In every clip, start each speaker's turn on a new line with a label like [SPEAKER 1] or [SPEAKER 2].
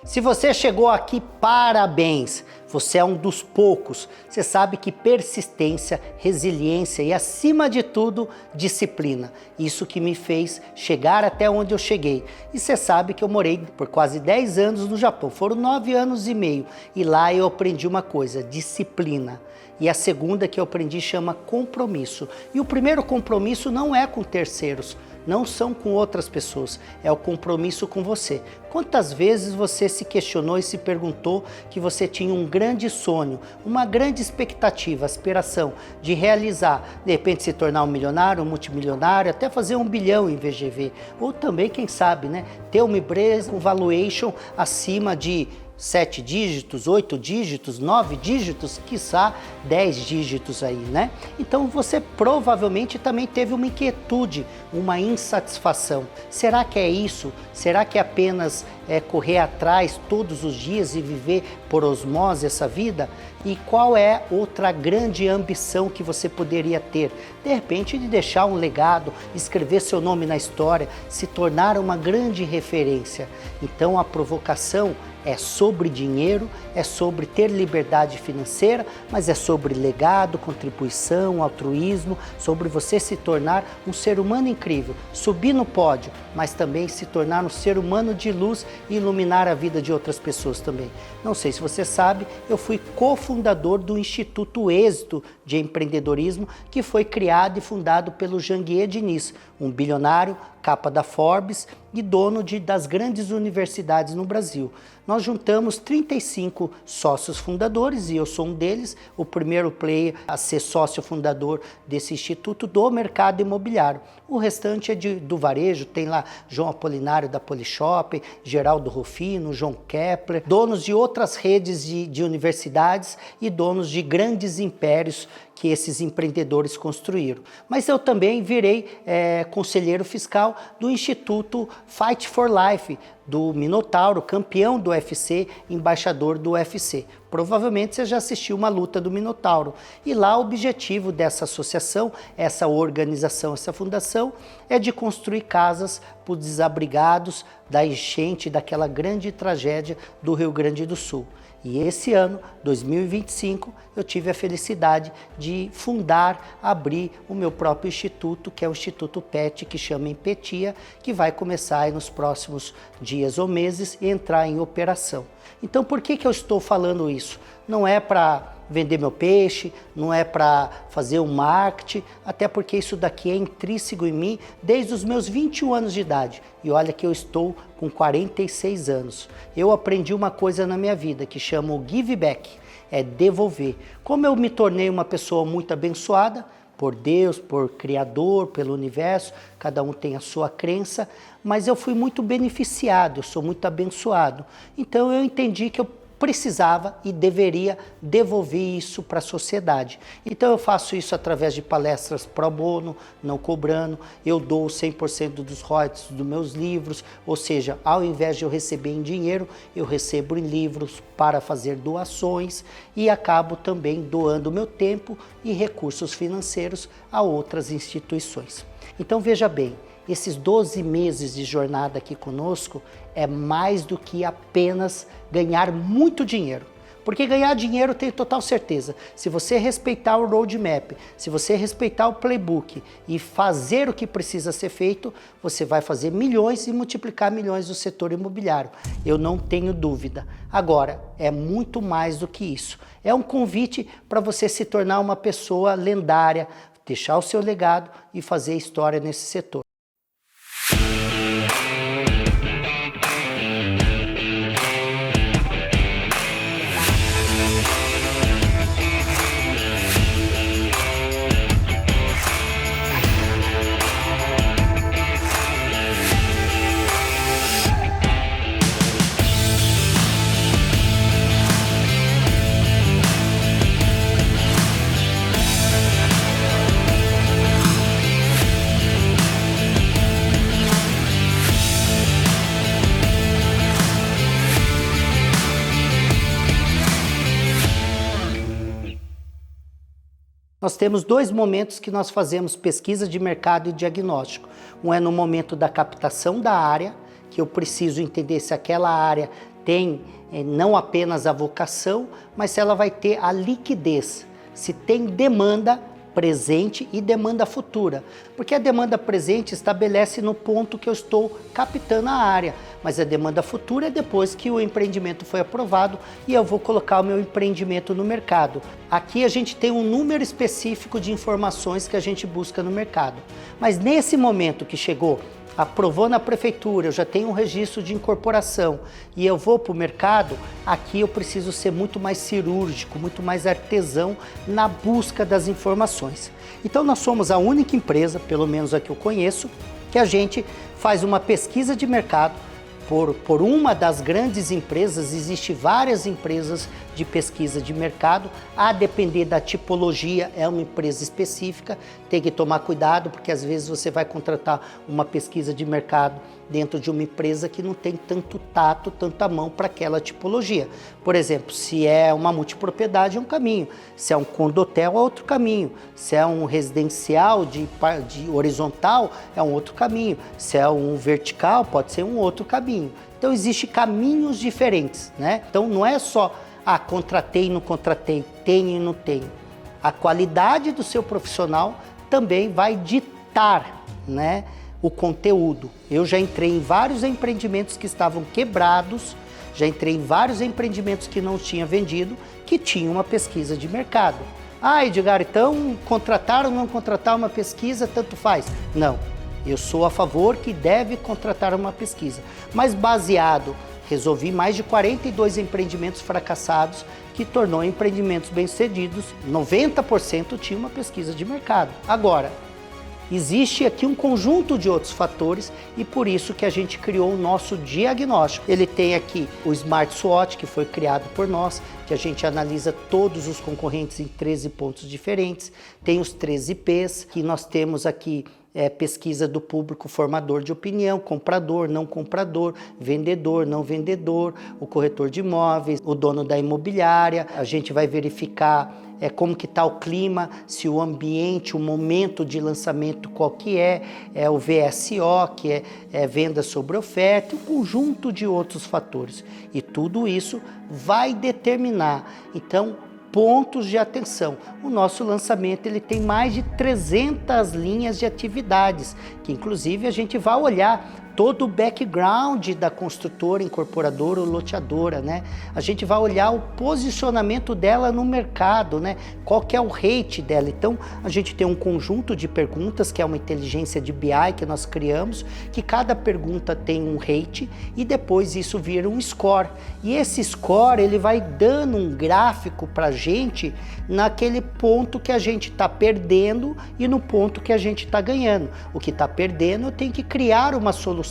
[SPEAKER 1] Se você chegou aqui, parabéns! Você é um dos poucos. Você sabe que persistência, resiliência e, acima de tudo, disciplina. Isso que me fez chegar até onde eu cheguei. E você sabe que eu morei por quase 10 anos no Japão. Foram 9 anos e meio. E lá eu aprendi uma coisa, disciplina. E a segunda que eu aprendi chama compromisso. E o primeiro compromisso não é com terceiros. Não são com outras pessoas, é o compromisso com você. Quantas vezes você se questionou e se perguntou que você tinha um grande sonho, uma grande expectativa, aspiração de realizar, de repente se tornar um milionário, um multimilionário, até fazer 1 bilhão em VGV, ou também, quem sabe, né, ter uma empresa com valuation acima de 7 dígitos, 8 dígitos, 9 dígitos, quiçá 10 dígitos aí, né? Então você provavelmente também teve uma inquietude, uma insatisfação. Será que é isso? Será que é apenas correr atrás todos os dias e viver por osmose essa vida? E qual é outra grande ambição que você poderia ter? De repente de deixar um legado, escrever seu nome na história, se tornar uma grande referência. Então a provocação é sobre dinheiro, é sobre ter liberdade financeira, mas é sobre legado, contribuição, altruísmo, sobre você se tornar um ser humano incrível, subir no pódio, mas também se tornar um ser humano de luz e iluminar a vida de outras pessoas também. Não sei se você sabe, eu fui cofundador do Instituto Êxito de Empreendedorismo, que foi criado e fundado pelo Janguier Diniz, um bilionário, capa da Forbes e dono das grandes universidades no Brasil. Nós juntamos 35 sócios fundadores e eu sou um deles, o primeiro player a ser sócio fundador desse instituto do mercado imobiliário. O restante é do varejo, tem lá João Apolinário da Polishop, Geraldo Rufino, João Kepler, donos de outras redes de universidades e donos de grandes impérios que esses empreendedores construíram. Mas eu também virei conselheiro fiscal do Instituto Fight for Life, do Minotauro, campeão do UFC, embaixador do UFC. Provavelmente você já assistiu uma luta do Minotauro. E lá o objetivo dessa associação, essa organização, essa fundação, é de construir casas para os desabrigados da enchente, daquela grande tragédia do Rio Grande do Sul. E esse ano, 2025, eu tive a felicidade de fundar, abrir o meu próprio instituto, que é o Instituto PET, que chama Empetia, que vai começar aí nos próximos dias ou meses e entrar em operação. Então, por que eu estou falando isso? Não é para vender meu peixe, não é para fazer um marketing, até porque isso daqui é intrínseco em mim desde os meus 21 anos de idade. E olha que eu estou com 46 anos. Eu aprendi uma coisa na minha vida que chama o give back, é devolver. Como eu me tornei uma pessoa muito abençoada, por Deus, por Criador, pelo universo, cada um tem a sua crença, mas eu fui muito beneficiado, eu sou muito abençoado. Então eu entendi que eu precisava e deveria devolver isso para a sociedade. Então eu faço isso através de palestras pro bono, não cobrando, eu dou 100% dos royalties dos meus livros, ou seja, ao invés de eu receber em dinheiro, eu recebo em livros para fazer doações e acabo também doando meu tempo e recursos financeiros a outras instituições. Então veja bem, esses 12 meses de jornada aqui conosco é mais do que apenas ganhar muito dinheiro. Porque ganhar dinheiro eu tenho total certeza. Se você respeitar o roadmap, se você respeitar o playbook e fazer o que precisa ser feito, você vai fazer milhões e multiplicar milhões no setor imobiliário. Eu não tenho dúvida. Agora, é muito mais do que isso. É um convite para você se tornar uma pessoa lendária, deixar o seu legado e fazer história nesse setor. Nós temos dois momentos que nós fazemos pesquisa de mercado e diagnóstico. Um é no momento da captação da área, que eu preciso entender se aquela área tem não apenas a vocação, mas se ela vai ter a liquidez, se tem demanda presente e demanda futura. Porque a demanda presente estabelece no ponto que eu estou captando a área, mas a demanda futura é depois que o empreendimento foi aprovado e eu vou colocar o meu empreendimento no mercado. Aqui a gente tem um número específico de informações que a gente busca no mercado. Mas nesse momento que chegou, aprovou na prefeitura, eu já tenho um registro de incorporação e eu vou para o mercado, aqui eu preciso ser muito mais cirúrgico, muito mais artesão na busca das informações. Então nós somos a única empresa, pelo menos a que eu conheço, que a gente faz uma pesquisa de mercado. Por uma das grandes empresas, existe várias empresas de pesquisa de mercado, a depender da tipologia, é uma empresa específica, tem que tomar cuidado, porque às vezes você vai contratar uma pesquisa de mercado dentro de uma empresa que não tem tanto tato, tanta mão para aquela tipologia. Por exemplo, se é uma multipropriedade é um caminho, se é um condotel é outro caminho, se é um residencial de horizontal é um outro caminho, se é um vertical pode ser um outro caminho. Então existem caminhos diferentes, né? Então não é só contratei e não contratei, tenho e não tenho. A qualidade do seu profissional também vai ditar, né, o conteúdo. Eu já entrei em vários empreendimentos que estavam quebrados, já entrei em vários empreendimentos que não tinha vendido, que tinham uma pesquisa de mercado. Edgar, então contratar ou não contratar uma pesquisa, tanto faz. Não, eu sou a favor que deve contratar uma pesquisa, mas baseado, resolvi mais de 42 empreendimentos fracassados que tornou empreendimentos bem-sucedidos, 90% tinha uma pesquisa de mercado. Agora, existe aqui um conjunto de outros fatores e por isso que a gente criou o nosso diagnóstico. Ele tem aqui o Smart SWOT, que foi criado por nós, que a gente analisa todos os concorrentes em 13 pontos diferentes. Tem os 13 Ps, que nós temos aqui pesquisa do público formador de opinião, comprador, não comprador, vendedor, não vendedor, o corretor de imóveis, o dono da imobiliária. A gente vai verificar como que está o clima, se o ambiente, o momento de lançamento qual que é o VSO, que é venda sobre oferta, e um conjunto de outros fatores. E tudo isso vai determinar, então, pontos de atenção. O nosso lançamento ele tem mais de 300 linhas de atividades, que inclusive a gente vai olhar todo o background da construtora, incorporadora ou loteadora, né? A gente vai olhar o posicionamento dela no mercado, né? Qual que é o rate dela. Então, a gente tem um conjunto de perguntas, que é uma inteligência de BI que nós criamos, que cada pergunta tem um rate e depois isso vira um score. E esse score, ele vai dando um gráfico para a gente naquele ponto que a gente está perdendo e no ponto que a gente está ganhando. O que está perdendo, eu tenho que criar uma solução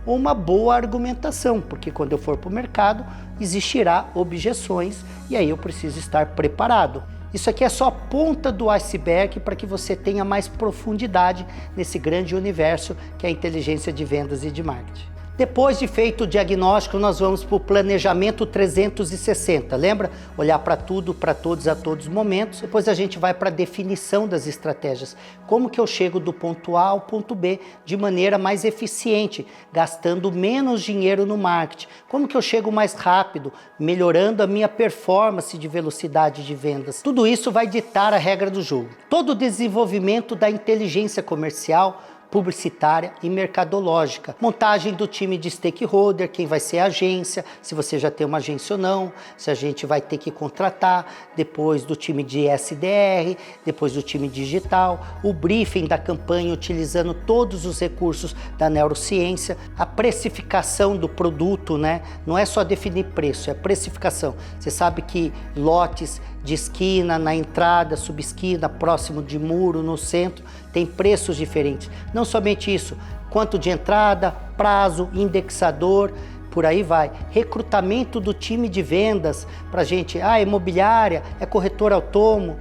[SPEAKER 1] ou uma boa argumentação, porque quando eu for para o mercado, existirá objeções e aí eu preciso estar preparado. Isso aqui é só a ponta do iceberg para que você tenha mais profundidade nesse grande universo que é a inteligência de vendas e de marketing. Depois de feito o diagnóstico, nós vamos para o planejamento 360, lembra? Olhar para tudo, para todos, a todos os momentos. Depois a gente vai para a definição das estratégias. Como que eu chego do ponto A ao ponto B de maneira mais eficiente, gastando menos dinheiro no marketing? Como que eu chego mais rápido, melhorando a minha performance de velocidade de vendas? Tudo isso vai ditar a regra do jogo. Todo o desenvolvimento da inteligência comercial, publicitária e mercadológica. Montagem do time de stakeholder, quem vai ser a agência, se você já tem uma agência ou não, se a gente vai ter que contratar, depois do time de SDR, depois do time digital, o briefing da campanha utilizando todos os recursos da neurociência, a precificação do produto, né? Não é só definir preço, é precificação. Você sabe que lotes de esquina, na entrada, subesquina, próximo de muro, no centro, tem preços diferentes. Não somente isso, quanto de entrada, prazo, indexador, por aí vai. Recrutamento do time de vendas para a gente, imobiliária, é corretor autônomo,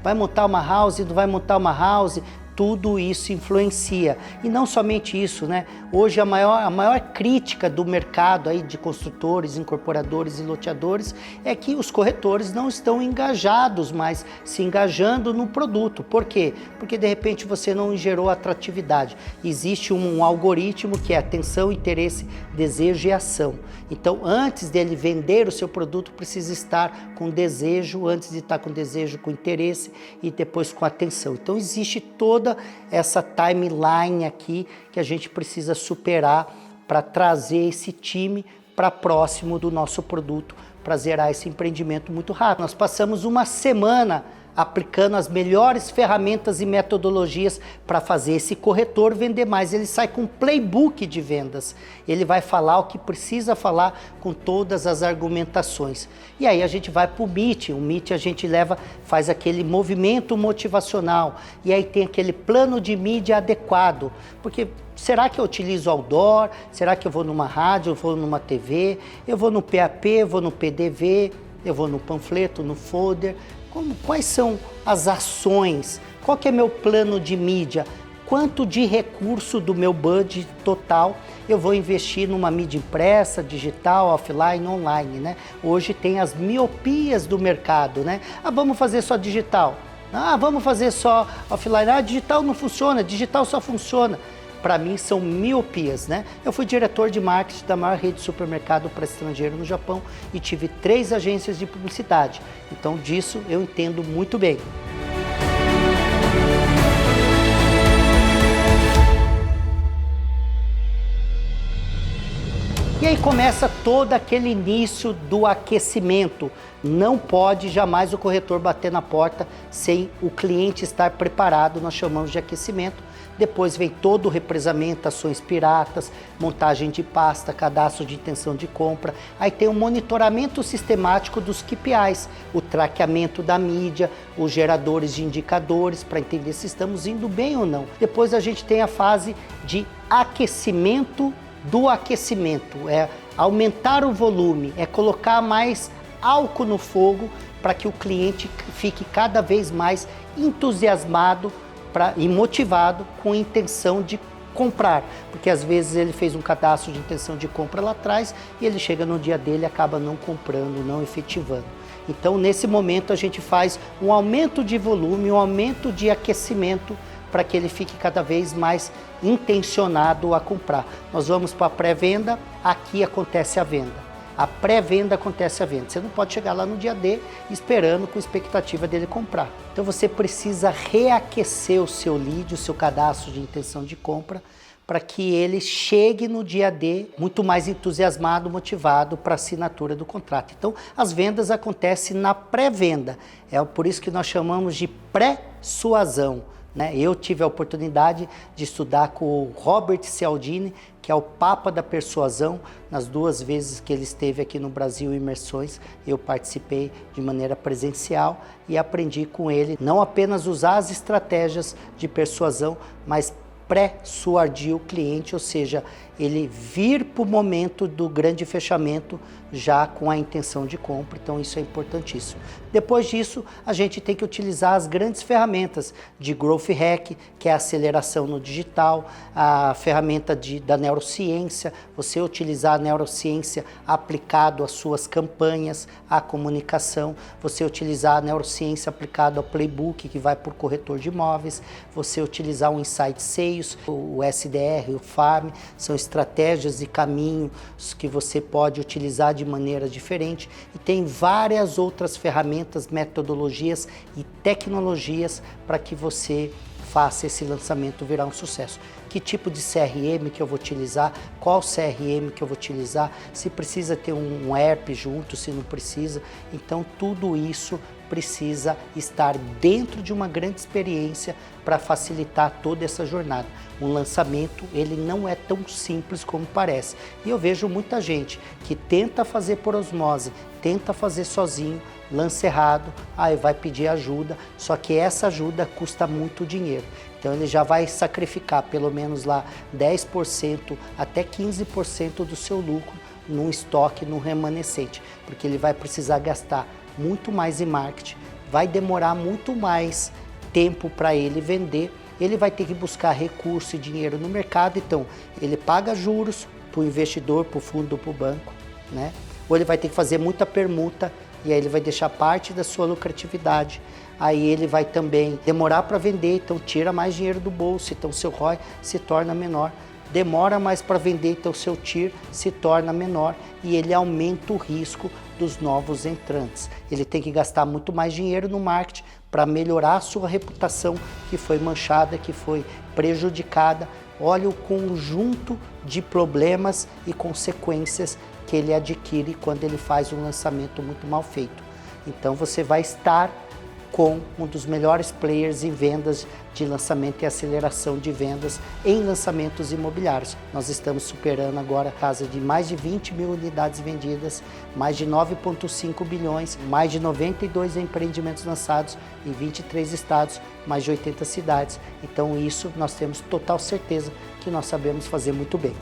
[SPEAKER 1] vai montar uma house, não vai montar uma house, tudo isso influencia. E não somente isso, né? Hoje a maior crítica do mercado aí de construtores, incorporadores e loteadores é que os corretores não estão engajados mais, se engajando no produto. Por quê? Porque de repente você não gerou atratividade. Existe um algoritmo que é atenção, interesse, desejo e ação. Então, antes dele vender o seu produto, precisa estar com desejo, antes de estar com desejo, com interesse e depois com atenção. Então, existe toda essa timeline aqui que a gente precisa superar para trazer esse time para próximo do nosso produto, para zerar esse empreendimento muito rápido. Nós passamos uma semana aplicando as melhores ferramentas e metodologias para fazer esse corretor vender mais. Ele sai com um playbook de vendas. Ele vai falar o que precisa falar com todas as argumentações. E aí a gente vai para o Meet. O Meet a gente faz aquele movimento motivacional. E aí tem aquele plano de mídia adequado. Porque será que eu utilizo outdoor? Será que eu vou numa rádio? Eu vou numa TV? Eu vou no PAP? Eu vou no PDV? Eu vou no panfleto, no folder? Quais são as ações? Qual que é meu plano de mídia? Quanto de recurso do meu budget total eu vou investir numa mídia impressa, digital, offline, online, né? Hoje tem as miopias do mercado, né? Vamos fazer só digital. Vamos fazer só offline. Digital não funciona, digital só funciona. Para mim são miopias, né? Eu fui diretor de marketing da maior rede de supermercado para estrangeiro no Japão e tive 3 agências de publicidade. Então disso eu entendo muito bem. E aí começa todo aquele início do aquecimento. Não pode jamais o corretor bater na porta sem o cliente estar preparado, nós chamamos de aquecimento. Depois vem todo o represamento, ações piratas, montagem de pasta, cadastro de intenção de compra. Aí tem o monitoramento sistemático dos KPIs, o traqueamento da mídia, os geradores de indicadores para entender se estamos indo bem ou não. Depois a gente tem a fase de aquecimento do aquecimento, é aumentar o volume, é colocar mais álcool no fogo para que o cliente fique cada vez mais entusiasmado e motivado com a intenção de comprar, porque às vezes ele fez um cadastro de intenção de compra lá atrás e ele chega no dia dele e acaba não comprando, não efetivando. Então nesse momento a gente faz um aumento de volume, um aumento de aquecimento para que ele fique cada vez mais intencionado a comprar. Nós vamos para a pré-venda, aqui acontece a venda. A pré-venda acontece a venda. Você não pode chegar lá no dia D esperando com expectativa dele comprar. Então você precisa reaquecer o seu lead, o seu cadastro de intenção de compra, para que ele chegue no dia D muito mais entusiasmado, motivado para a assinatura do contrato. Então as vendas acontecem na pré-venda. É por isso que nós chamamos de pré-suasão. Eu tive a oportunidade de estudar com o Robert Cialdini, que é o Papa da Persuasão. Nas 2 vezes que ele esteve aqui no Brasil em imersões, eu participei de maneira presencial e aprendi com ele não apenas usar as estratégias de persuasão, mas pré-suadir o cliente, ou seja, ele vir para o momento do grande fechamento já com a intenção de compra. Então isso é importantíssimo. Depois disso, a gente tem que utilizar as grandes ferramentas de Growth Hack, que é a aceleração no digital, a ferramenta da neurociência, você utilizar a neurociência aplicado às suas campanhas, à comunicação, você utilizar a neurociência aplicado ao playbook, que vai por corretor de imóveis, você utilizar o Insight Sales, o SDR, o Farm, são estratégias e caminhos que você pode utilizar de maneira diferente, e tem várias outras ferramentas, metodologias e tecnologias para que você faça esse lançamento virar um sucesso. Que tipo de CRM que eu vou utilizar, qual CRM que eu vou utilizar, se precisa ter um ERP junto, se não precisa. Então tudo isso precisa estar dentro de uma grande experiência para facilitar toda essa jornada. Um lançamento, ele não é tão simples como parece. E eu vejo muita gente que tenta fazer por osmose, tenta fazer sozinho, lança errado, aí vai pedir ajuda, só que essa ajuda custa muito dinheiro. Então ele já vai sacrificar pelo menos lá 10% até 15% do seu lucro num estoque, num remanescente, porque ele vai precisar gastar muito mais em marketing, vai demorar muito mais tempo para ele vender ele vai ter que buscar recurso e dinheiro no mercado, então ele paga juros para o investidor, para o fundo, para o banco, né? Ou ele vai ter que fazer muita permuta e aí ele vai deixar parte da sua lucratividade. Aí ele vai também demorar para vender, então tira mais dinheiro do bolso, então seu ROI se torna menor. Demora mais para vender, então seu TIR se torna menor e ele aumenta o risco dos novos entrantes. Ele tem que gastar muito mais dinheiro no marketing para melhorar a sua reputação, que foi manchada, que foi prejudicada. Olha o conjunto de problemas e consequências que ele adquire quando ele faz um lançamento muito mal feito. Então você vai estar com um dos melhores players em vendas de lançamento e aceleração de vendas em lançamentos imobiliários. Nós estamos superando agora a casa de mais de 20 mil unidades vendidas, mais de 9,5 bilhões, mais de 92 empreendimentos lançados em 23 estados, mais de 80 cidades. Então isso nós temos total certeza que nós sabemos fazer muito bem.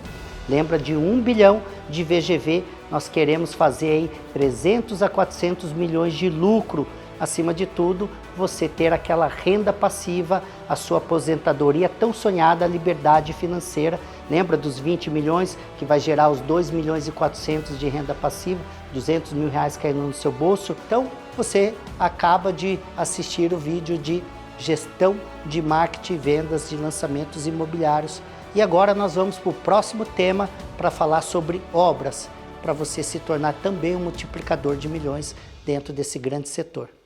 [SPEAKER 1] Lembra de 1 bilhão de VGV, nós queremos fazer aí 300 a 400 milhões de lucro. Acima de tudo, você ter aquela renda passiva, a sua aposentadoria tão sonhada, a liberdade financeira. Lembra dos 20 milhões que vai gerar os 2 milhões e 400 de renda passiva, 200 mil reais caindo no seu bolso? Então, você acaba de assistir o vídeo de gestão de marketing e vendas de lançamentos imobiliários. E agora nós vamos para o próximo tema para falar sobre obras, para você se tornar também um multiplicador de milhões dentro desse grande setor.